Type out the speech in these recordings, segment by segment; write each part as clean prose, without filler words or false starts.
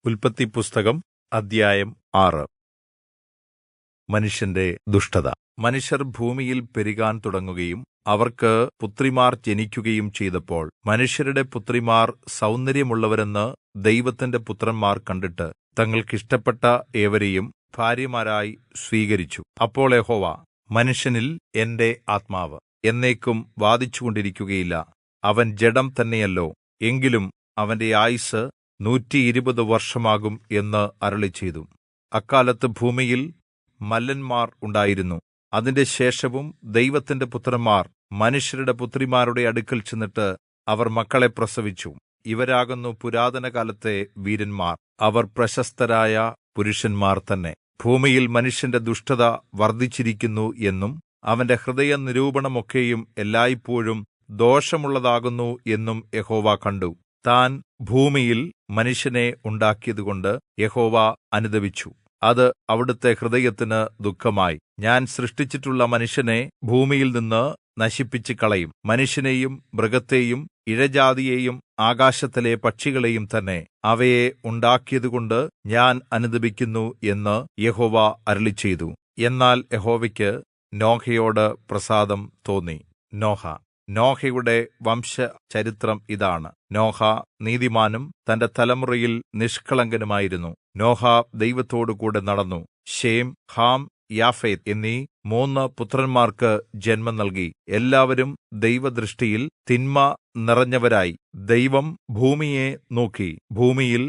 ഉല്പത്തിപ്പുസ്തകം അദ്ധ്യായം 6. മനുഷ്യന്റെ ദുഷ്ടത. മനുഷ്യർ ഭൂമിയിൽ പെരുകാൻ തുടങ്ങുകയും അവർക്ക് പുത്രിമാർ ജനിക്കുകയും ചെയ്തപ്പോൾ മനുഷ്യരുടെ പുത്രിമാർ സൗന്ദര്യമുള്ളവരെന്ന് ദൈവത്തിന്റെ പുത്രന്മാർ കണ്ടിട്ട് തങ്ങൾക്കിഷ്ടപ്പെട്ട ഏവരെയും ഭാര്യമാരായി സ്വീകരിച്ചു. അപ്പോൾ യഹോവ, മനുഷ്യനിൽ എന്റെ ആത്മാവ് എന്നേക്കും വാദിച്ചുകൊണ്ടിരിക്കുകയില്ല. അവൻ ജഡം തന്നെയല്ലോ, എങ്കിലും അവന്റെ ആയുസ്സ് 120 വർഷമാകും എന്ന് അരുളിച്ചെയ്തു. അക്കാലത്ത് ഭൂമിയിൽ മല്ലന്മാർ ഉണ്ടായിരുന്നു. അതിന്റെ ശേഷവും ദൈവത്തിന്റെ പുത്രന്മാർ മനുഷ്യരുടെ പുത്രിമാരുടെ അടുക്കൽ ചെന്നിട്ട് അവർ മക്കളെ പ്രസവിച്ചു. ഇവരാകുന്നു പുരാതനകാലത്തെ വീരന്മാർ. അവർ പ്രശസ്തരായ പുരുഷന്മാർ തന്നെ. ഭൂമിയിൽ മനുഷ്യന്റെ ദുഷ്ടത വർദ്ധിച്ചിരിക്കുന്നു എന്നും അവന്റെ ഹൃദയ നിരൂപണമൊക്കെയും എല്ലായ്പോഴും ദോഷമുള്ളതാകുന്നു എന്നും യഹോവ കണ്ടു. താൻ ഭൂമിയിൽ മനുഷ്യനെ ഉണ്ടാക്കിയതുകൊണ്ട് യഹോവ അനുതപിച്ചു. അത് അവിടുത്തെ ഹൃദയത്തിന് ദുഃഖമായി. ഞാൻ സൃഷ്ടിച്ചിട്ടുള്ള മനുഷ്യനെ ഭൂമിയിൽ നിന്ന് നശിപ്പിച്ചു കളയും. മനുഷ്യനെയും മൃഗത്തെയും ഇഴജാതിയെയും ആകാശത്തിലെ പക്ഷികളെയും തന്നെ. അവയെ ഉണ്ടാക്കിയതുകൊണ്ട് ഞാൻ അനുതപിക്കുന്നു എന്ന് യഹോവ അരുളിച്ചെയ്തു. എന്നാൽ യഹോവയ്ക്ക് നോഹയോട് പ്രസാദം തോന്നി. നോഹയുടെ വംശചരിത്രം ഇതാണ്. നോഹ നീതിമാനും തന്റെ തലമുറയിൽ നിഷ്കളങ്കനുമായിരുന്നു. നോഹ ദൈവത്തോടുകൂടെ നടന്നു. ശേം, ഹാം, യാഫേത്ത് എന്നീ 3 പുത്രന്മാർക്ക് ജന്മം നൽകി. എല്ലാവരും ദൈവദൃഷ്ടിയിൽ തിന്മ നിറഞ്ഞവരായി. ദൈവം ഭൂമിയെ നോക്കി. ഭൂമിയിൽ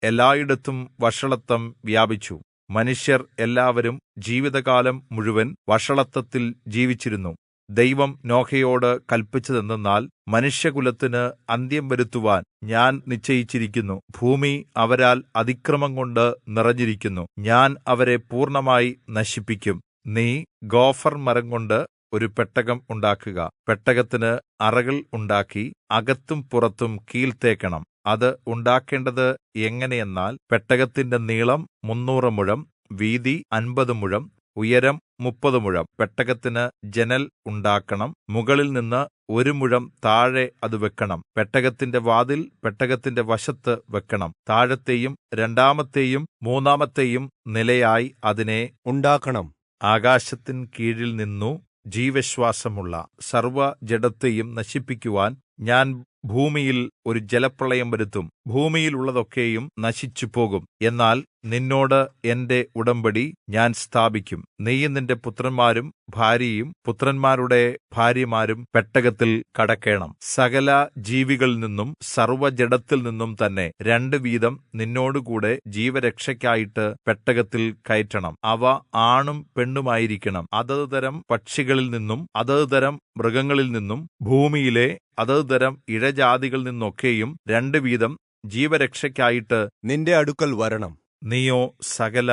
എല്ലായിടത്തും വഷളത്തം വ്യാപിച്ചു. മനുഷ്യർ എല്ലാവരും ജീവിതകാലം മുഴുവൻ വഷളത്തത്തിൽ ജീവിച്ചിരുന്നു. ദൈവം നോഹയോട് കല്പിച്ചതെന്തെന്നാൽ, മനുഷ്യകുലത്തിന് അന്ത്യം വരുത്തുവാൻ ഞാൻ നിശ്ചയിച്ചിരിക്കുന്നു. ഭൂമി അവരാൽ അതിക്രമം കൊണ്ട് നിറഞ്ഞിരിക്കുന്നു. ഞാൻ അവരെ പൂർണ്ണമായി നശിപ്പിക്കും. നീ ഗോഫർ മരം കൊണ്ട് ഒരു പെട്ടകം ഉണ്ടാക്കുക. പെട്ടകത്തിന് അറകൾ ഉണ്ടാക്കി അകത്തും പുറത്തും കീൽ തേക്കണം. അത് ഉണ്ടാക്കേണ്ടത് എങ്ങനെയെന്നാൽ, പെട്ടകത്തിന്റെ നീളം 300 മുഴം, വീതി 50 മുഴം, ഉയരം 30 മുഴം. പെട്ടകത്തിന് ജനൽ ഉണ്ടാക്കണം. മുകളിൽ നിന്ന് 1 മുഴം താഴെ അത് വെക്കണം. പെട്ടകത്തിന്റെ വാതിൽ പെട്ടകത്തിന്റെ വശത്ത് വെക്കണം. താഴത്തെയും രണ്ടാമത്തെയും മൂന്നാമത്തെയും നിലയായി അതിനെ ഉണ്ടാക്കണം. ആകാശത്തിൻ കീഴിൽ നിന്നു ജീവശ്വാസമുള്ള സർവ്വജഡത്തെയും നശിപ്പിക്കുവാൻ ഞാൻ ഭൂമിയിൽ ഒരു ജലപ്രളയം വരുത്തും. ഭൂമിയിലുള്ളതൊക്കെയും നശിച്ചുപോകും. എന്നാൽ നിന്നോട് എന്റെ ഉടമ്പടി ഞാൻ സ്ഥാപിക്കും. നീയും നിന്റെ പുത്രന്മാരും ഭാര്യയും പുത്രന്മാരുടെ ഭാര്യമാരും പെട്ടകത്തിൽ കടക്കേണം. സകല ജീവികളിൽ നിന്നും സർവ്വജഡത്തിൽ നിന്നും തന്നെ 2 വീതം നിന്നോടുകൂടെ ജീവരക്ഷയ്ക്കായിട്ട് പെട്ടകത്തിൽ കയറ്റണം. അവ ആണും പെണ്ണുമായിരിക്കണം. അതത് തരം പക്ഷികളിൽ നിന്നും അതത് തരം മൃഗങ്ങളിൽ നിന്നും ഭൂമിയിലെ അതത് തരം ഇഴജാതികളിൽ നിന്നൊക്കെയും 2 വീതം ജീവരക്ഷയ്ക്കായിട്ട് നിന്റെ അടുക്കൽ വരണം. നീയോ സകല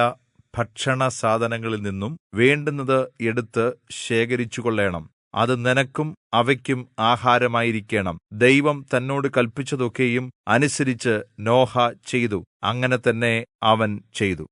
ഭക്ഷണസാധനങ്ങളിൽ നിന്നും വേണ്ടുന്നത് എടുത്ത് ശേഖരിച്ചുകൊള്ളേണം. അത് നിനക്കും അവയ്ക്കും ആഹാരമായിരിക്കണം. ദൈവം തന്നോട് കല്പിച്ചതൊക്കെയും അനുസരിച്ച് നോഹ ചെയ്തു. അങ്ങനെ തന്നെ അവൻ ചെയ്തു.